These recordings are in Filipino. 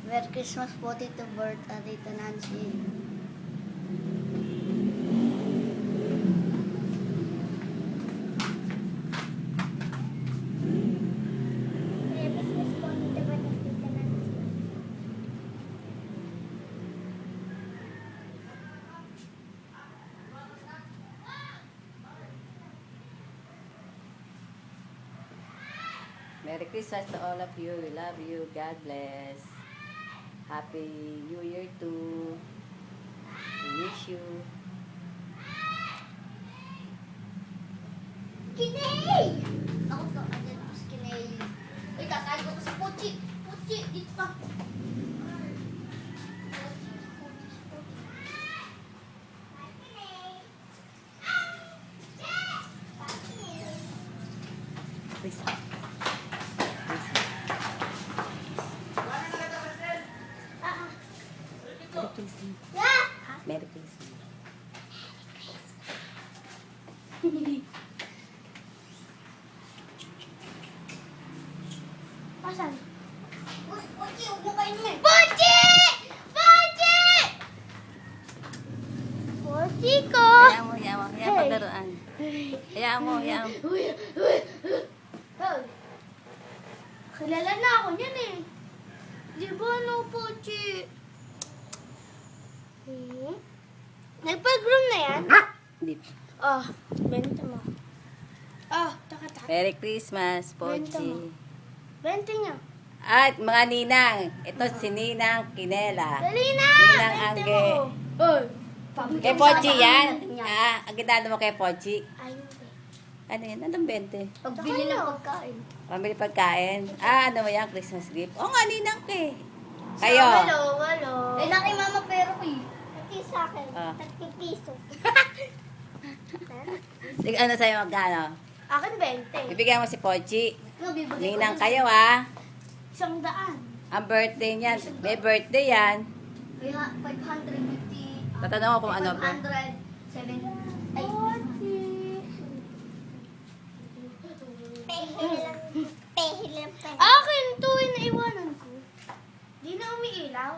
Merry Christmas po, Tito Bert at Tita Nancy. Merry Christmas po, Tito Bert at Tita Nancy. Merry Christmas to all of you. We love you. God bless. Happy New Year too. We wish you. Kinay! Ako to, andyan ako sa Kinay. Uy, kakain ko sa Pochi. Pochi, dito ka. Please. Merry Christmas. Merry Christmas. Pasan? Uy, Pochi, huwag mo kayo naman. Pochi! Pochi! Pochi ko! Hayaan mo, hayaan mo. Hayaan paglaruan. Hayaan mo, hayaan mo. Uy, uy, uy. Hoy. Kilala na ako niyan eh. Di ba no, Pochi? Nagpag-room na yan? Hindi. Oh, benta mo. Oh, taka. Merry Christmas, Benta Pochi. mo. Benta niya. At mga ninang, ito si Ninang Kinela. Dali na! Ninang Benta Angge. mo. Hoy. Kay Pochi yan? Ang ginano mo kay Pochi? Ayun ba? Ano yan? Anong 20? Pagbili ng pagkain. Pamili pagkain? Ano mo yan? Christmas gift? Oo nga, Ninang ke. Kayo? Walo. Eh, laki mama pero ko eh. Pati sa akin, Ah. 30 piso. Ano sa'yo magkano? Akin 20. Bibigyan mo si Pochi. No, bibigay ko Ninang ng kayo ah. 100. Ang birthday niyan. May birthday yan. Kaya 550. Tatanong ko kung ano. 507. Ay, Pehilang pa. akin to yung naiwanan ko. Di na umiilaw.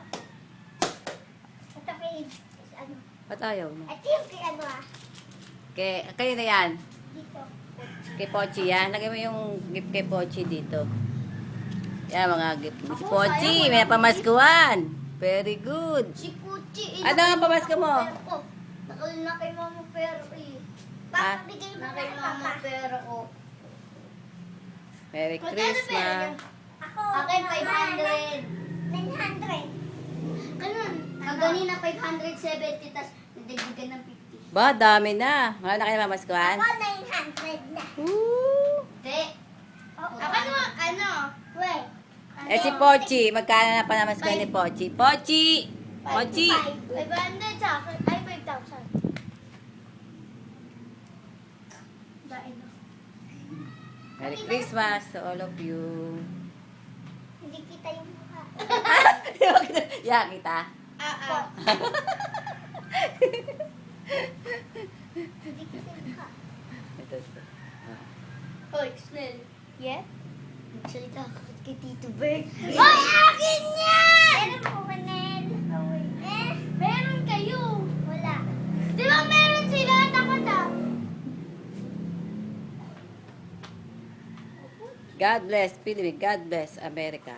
Ito pehil. Ano? Ba't ayaw mo? Ito yung kay ano ah. Kayo na yan. Dito. Kay Pochi yan. Lagay mo yung gift kay Pochi dito. Yan mga gift. Si Pochi, may pamaskuhan. Very good. Si Puchi. Ano ang pamasko mo? Nakal na kay mama pero eh. Ah? Bigay mo Na na kay kay mama Papa. pero ko. Merry Magkano pera niya? Christmas. Ako, Akin naman, 500. 900. Ganun. Ang ganina 570 tas nadagdagan ng 50. Ba, dami na. Ngayon na kayo pamaskuhan? Ako 900 na. Woo! Te. Akin mo, ano? Wait. Eh si Pochi, magkano na panamaskuhan ni Pochi? Pochi! Pochi! 500 sa akin. Ay, 5,000. Dain na. Merry Christmas to all of you. Hindi kita yung mukha. Yeah, kita. Hindi kita yung mukha. Ito, ito. Hoy, Snell. Yeah? Magsalita ka kay Tito Bert. Hoy, akin yan! Meron po, Manel. Eh? Meron kayo. Wala. Di ba meron sila? Takot ah. God bless Philippines. God bless America.